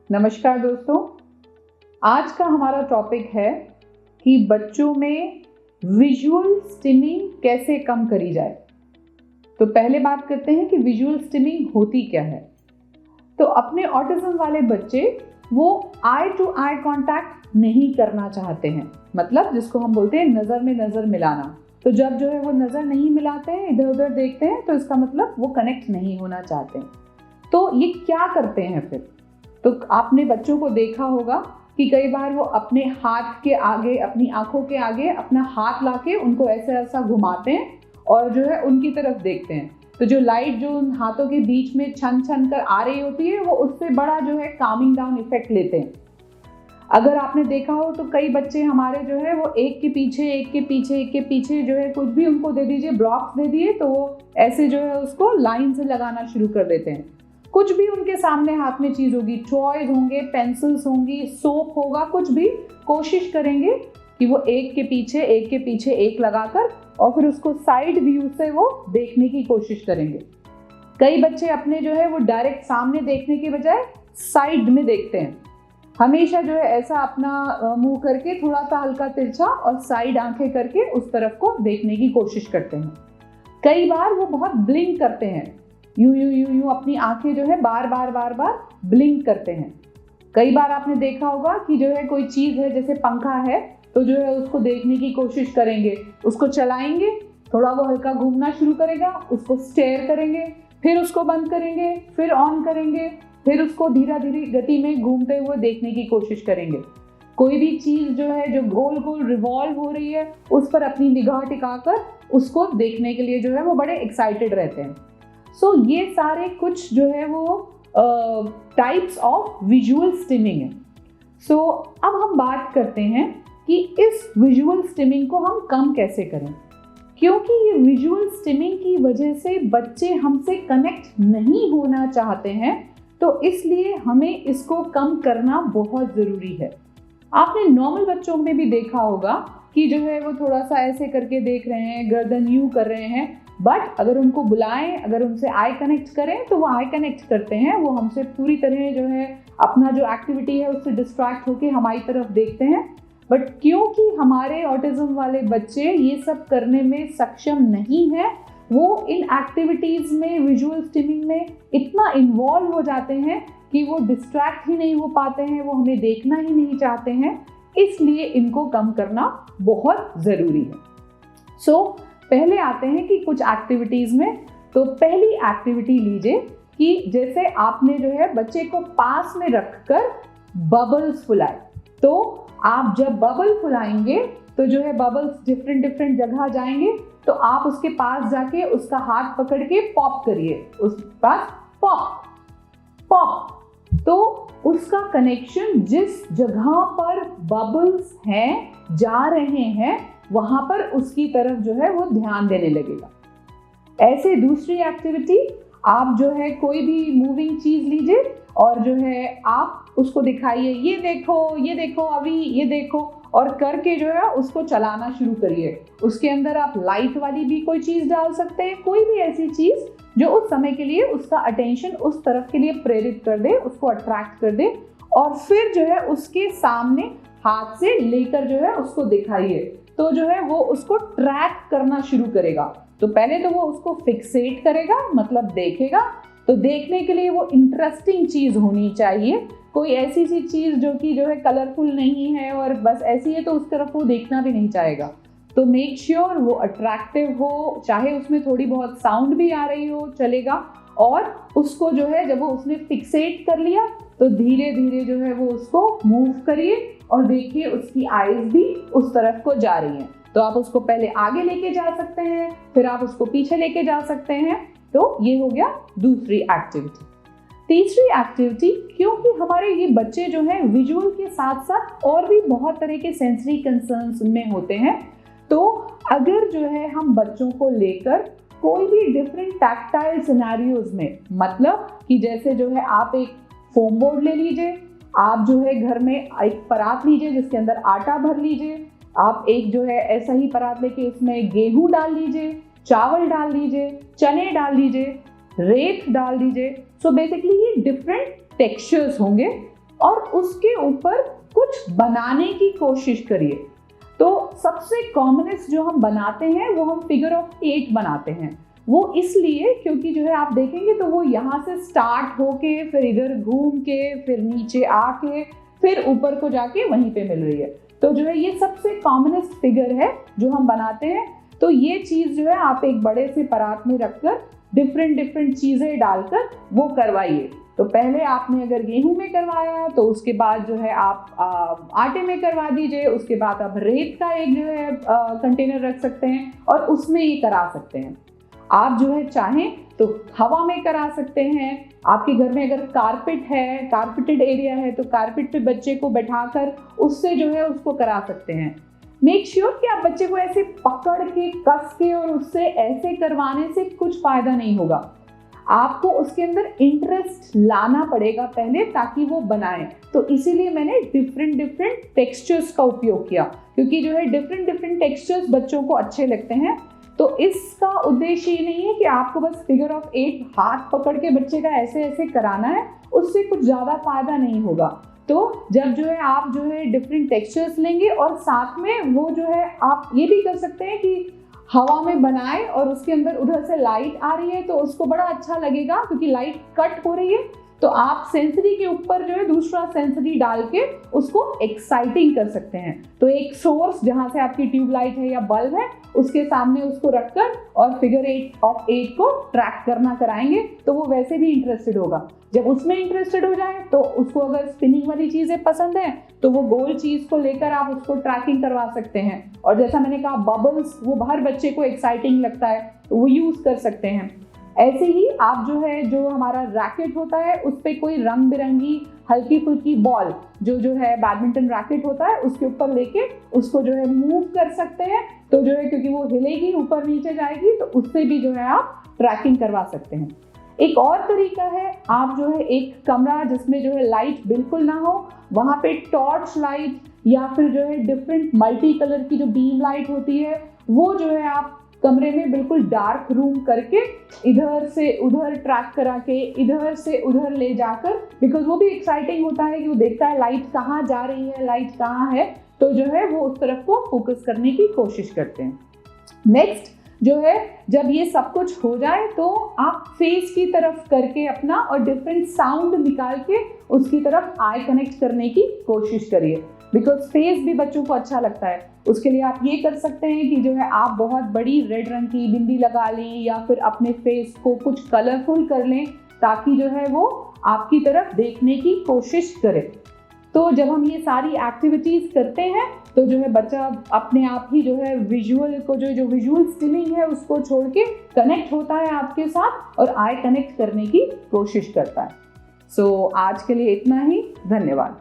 नमस्कार दोस्तों, आज का हमारा टॉपिक है कि बच्चों में विजुअल स्टिमिंग कैसे कम करी जाए। तो पहले बात करते हैं कि विजुअल स्टिमिंग होती क्या है। तो अपने ऑटिज्म वाले बच्चे वो आई टू आई कांटेक्ट नहीं करना चाहते हैं, मतलब जिसको हम बोलते हैं नज़र में नज़र मिलाना। तो जब जो है वो नज़र नहीं मिलाते हैं, इधर उधर देखते हैं, तो इसका मतलब वो कनेक्ट नहीं होना चाहते हैं। तो ये क्या करते हैं फिर? तो आपने बच्चों को देखा होगा कि कई बार वो अपने हाथ के आगे, अपनी आंखों के आगे अपना हाथ लाके उनको ऐसा ऐसा घुमाते हैं और जो है उनकी तरफ देखते हैं। तो जो लाइट जो उन हाथों के बीच में छन छन कर आ रही होती है, वो उससे बड़ा जो है कामिंग डाउन इफेक्ट लेते हैं। अगर आपने देखा हो तो कई बच्चे हमारे जो है वो एक के पीछे एक के पीछे एक के पीछे जो है कुछ भी उनको दे दीजिए, ब्लॉक्स दे दिए, तो वो ऐसे जो है उसको लाइन से लगाना शुरू कर देते हैं। कुछ भी उनके सामने हाथ में चीज़ होगी, टॉयज होंगे, पेंसिल्स होंगी, सोप होगा, कुछ भी कोशिश करेंगे कि वो एक के पीछे एक लगाकर और फिर उसको साइड व्यू से वो देखने की कोशिश करेंगे। कई बच्चे अपने जो है वो डायरेक्ट सामने देखने के बजाय साइड में देखते हैं। हमेशा जो है ऐसा अपना मुंह करके थोड़ा सा हल्का तिरछा और साइड आंखें करके उस तरफ को देखने की कोशिश करते हैं। कई बार वो बहुत ब्लिंक करते हैं, यूं अपनी आंखें जो है बार बार ब्लिंक करते हैं। कई बार आपने देखा होगा कि जो है कोई चीज़ है, जैसे पंखा है, तो जो है उसको देखने की कोशिश करेंगे, उसको चलाएंगे, थोड़ा वो हल्का घूमना शुरू करेगा, उसको स्टेयर करेंगे, फिर उसको बंद करेंगे, फिर ऑन करेंगे, फिर उसको धीरे धीरे गति में घूमते हुए देखने की कोशिश करेंगे। कोई भी चीज़ जो है जो गोल गोल रिवॉल्व हो रही है, उस पर अपनी निगाह टिकाकर उसको देखने के लिए जो है वो बड़े एक्साइटेड रहते हैं। सो ये सारे कुछ जो है वो टाइप्स ऑफ विजुअल स्टिमिंग है। सो अब हम बात करते हैं कि इस विजुअल स्टिमिंग को हम कम कैसे करें, क्योंकि ये विजुअल स्टिमिंग की वजह से बच्चे हमसे कनेक्ट नहीं होना चाहते हैं, तो इसलिए हमें इसको कम करना बहुत ज़रूरी है। आपने नॉर्मल बच्चों में भी देखा होगा कि जो है वो थोड़ा सा ऐसे करके देख रहे हैं, गर्दन यूं कर रहे हैं, बट अगर उनको बुलाएं, अगर उनसे आई कनेक्ट करें तो वो आई कनेक्ट करते हैं, वो हमसे पूरी तरह जो है अपना जो एक्टिविटी है उससे डिस्ट्रैक्ट होकर हमारी तरफ देखते हैं। बट क्योंकि हमारे ऑटिज्म वाले बच्चे ये सब करने में सक्षम नहीं है, वो इन एक्टिविटीज़ में, विजुअल स्टिमिंग में इतना इन्वॉल्व हो जाते हैं कि वो डिस्ट्रैक्ट ही नहीं हो पाते हैं, वो हमें देखना ही नहीं चाहते हैं, इसलिए इनको कम करना बहुत ज़रूरी है। सो पहले आते हैं कि कुछ एक्टिविटीज़ में। तो पहली एक्टिविटी लीजिए कि जैसे आपने जो है बच्चे को पास में रखकर बबल्स फुलाए। तो आप जब बबल फुलाएंगे तो जो है बबल्स डिफरेंट जगह जाएंगे, तो आप उसके पास जाके उसका हाथ पकड़ के पॉप करिए, उस पास पॉप पॉप। तो उसका कनेक्शन जिस जगह पर बबल्स हैं, जा रहे हैं, वहां पर उसकी तरफ जो है वो ध्यान देने लगेगा। ऐसे दूसरी एक्टिविटी, आप जो है कोई भी मूविंग चीज लीजिए और जो है आप उसको दिखाइए, ये देखो अभी, ये देखो, और करके जो है उसको चलाना शुरू करिए। उसके अंदर आप लाइट वाली भी कोई चीज डाल सकते हैं, कोई भी ऐसी चीज जो उस समय के लिए उसका अटेंशन उस तरफ के लिए प्रेरित कर दे, उसको अट्रैक्ट कर दे, और फिर जो है उसके सामने हाथ से लेकर जो है उसको दिखाइए। तो जो है वो उसको ट्रैक करना शुरू करेगा। तो पहले तो वो उसको फिक्सेट करेगा, मतलब देखेगा। तो देखने के लिए वो इंटरेस्टिंग चीज़ होनी चाहिए, कोई ऐसी सी चीज़ जो कि जो है कलरफुल नहीं है और बस ऐसी है, तो उस तरफ वो देखना भी नहीं चाहेगा। तो मेक श्योर वो अट्रैक्टिव हो, चाहे उसमें थोड़ी बहुत साउंड भी आ रही हो, चलेगा। और उसको जो है जब वो उसने फिक्सेट कर लिया, तो धीरे धीरे जो है वो उसको मूव करिए और देखिए उसकी आईज भी उस तरफ को जा रही हैं। तो आप उसको पहले आगे लेके जा सकते हैं, फिर आप उसको पीछे लेके जा सकते हैं। तो ये हो गया दूसरी एक्टिविटी। तीसरी एक्टिविटी, क्योंकि हमारे ये बच्चे जो हैं विजुअल के साथ साथ और भी बहुत तरह के सेंसरी कंसर्न्स में होते हैं, तो अगर जो है हम बच्चों को लेकर कोई भी डिफरेंट टैक्टाइल सिनेरियोज में, मतलब कि जैसे जो है आप एक फोम बोर्ड ले लीजिए, आप जो है घर में एक परात लीजिए जिसके अंदर आटा भर लीजिए, आप एक जो है ऐसा ही परात लेके उसमें गेहूं डाल लीजिए, चावल डाल लीजिए, चने डाल लीजिए, रेत डाल दीजिए। सो बेसिकली ये डिफरेंट टेक्सचर्स होंगे और उसके ऊपर कुछ बनाने की कोशिश करिए। तो सबसे कॉमनेस्ट जो हम बनाते हैं वो हम फिगर ऑफ 8 बनाते हैं। वो इसलिए क्योंकि जो है आप देखेंगे तो वो यहाँ से स्टार्ट होके फिर इधर घूम के फिर नीचे आके फिर ऊपर को जाके वहीं पे मिल रही है। तो जो है ये सबसे कॉमनेस्ट फिगर है जो हम बनाते हैं। तो ये चीज़ जो है आप एक बड़े से परात में रखकर डिफरेंट चीज़ें डालकर वो करवाइए। तो पहले आपने अगर गेहूं में करवाया तो उसके बाद जो है आप आटे में करवा दीजिए, उसके बाद आप रेत का एक जो है कंटेनर रख सकते हैं और उसमें ये करा सकते हैं। आप जो है चाहें तो हवा में करा सकते हैं। आपके घर में अगर कारपेट है, कारपेटेड एरिया है, तो कारपेट पे बच्चे को बैठाकर उससे जो है उसको करा सकते हैं। मेक श्योर कि आप बच्चे को ऐसे पकड़ के कस के और उससे ऐसे करवाने से कुछ फायदा नहीं होगा। आपको उसके अंदर इंटरेस्ट लाना पड़ेगा पहले ताकि वो बनाए। तो इसीलिए मैंने डिफरेंट टेक्सचर्स का उपयोग किया, क्योंकि जो है डिफरेंट टेक्सचर्स बच्चों को अच्छे लगते हैं। तो इसका उद्देश्य ये नहीं है कि आपको बस फिगर ऑफ 8 हाथ पकड़ के बच्चे का ऐसे ऐसे कराना है, उससे कुछ ज़्यादा फायदा नहीं होगा। तो जब जो है आप जो है डिफरेंट टेक्सचर्स लेंगे और साथ में वो जो है आप ये भी कर सकते हैं कि हवा में बनाए और उसके अंदर उधर से लाइट आ रही है तो उसको बड़ा अच्छा लगेगा, क्योंकि लाइट कट हो रही है। तो आप सेंसरी के ऊपर जो है दूसरा सेंसरी डाल के उसको एक्साइटिंग कर सकते हैं। तो एक सोर्स जहाँ से आपकी ट्यूबलाइट है या बल्ब है उसके सामने उसको रखकर और फिगर ऑफ 8 को ट्रैक करना कराएंगे तो वो वैसे भी इंटरेस्टेड होगा। जब उसमें इंटरेस्टेड हो जाए तो उसको अगर स्पिनिंग वाली चीज़ें पसंद है तो वो गोल चीज़ को लेकर आप उसको ट्रैकिंग करवा सकते हैं। और जैसा मैंने कहा बबल्स, वो हर बच्चे को एक्साइटिंग लगता है तो वो यूज़ कर सकते हैं। ऐसे ही आप जो है जो हमारा रैकेट होता है उस पर कोई रंग बिरंगी हल्की फुल्की बॉल जो है बैडमिंटन रैकेट होता है उसके ऊपर लेके उसको जो है मूव कर सकते हैं। तो जो है क्योंकि वो हिलेगी ऊपर नीचे जाएगी तो उससे भी जो है आप ट्रैकिंग करवा सकते हैं। एक और तरीका है, आप जो है एक कमरा जिसमें जो है लाइट बिल्कुल ना हो वहाँ पे टॉर्च लाइट या फिर जो है डिफरेंट मल्टी कलर की जो बीम लाइट होती है वो जो है आप कमरे में बिल्कुल डार्क रूम करके इधर से उधर ट्रैक करा के इधर से उधर ले जाकर, बिकॉज वो भी एक्साइटिंग होता है कि वो देखता है लाइट कहाँ जा रही है, लाइट कहाँ है, तो जो है वो उस तरफ को फोकस करने की कोशिश करते हैं। नेक्स्ट जो है जब ये सब कुछ हो जाए तो आप फेस की तरफ करके अपना और डिफरेंट साउंड निकाल के उसकी तरफ आई कनेक्ट करने की कोशिश करिए, बिकॉज फेस भी बच्चों को अच्छा लगता है। उसके लिए आप ये कर सकते हैं कि जो है आप बहुत बड़ी रेड रंग की बिंदी लगा लें या फिर अपने फेस को कुछ कलरफुल कर लें ताकि जो है वो आपकी तरफ देखने की कोशिश करे। तो जब हम ये सारी एक्टिविटीज़ करते हैं तो जो है बच्चा अपने आप ही जो है विजुअल को जो विजुअल स्टिमिंग है उसको छोड़ के कनेक्ट होता है आपके साथ और आई कनेक्ट करने की कोशिश करता है। सो आज के लिए इतना ही, धन्यवाद।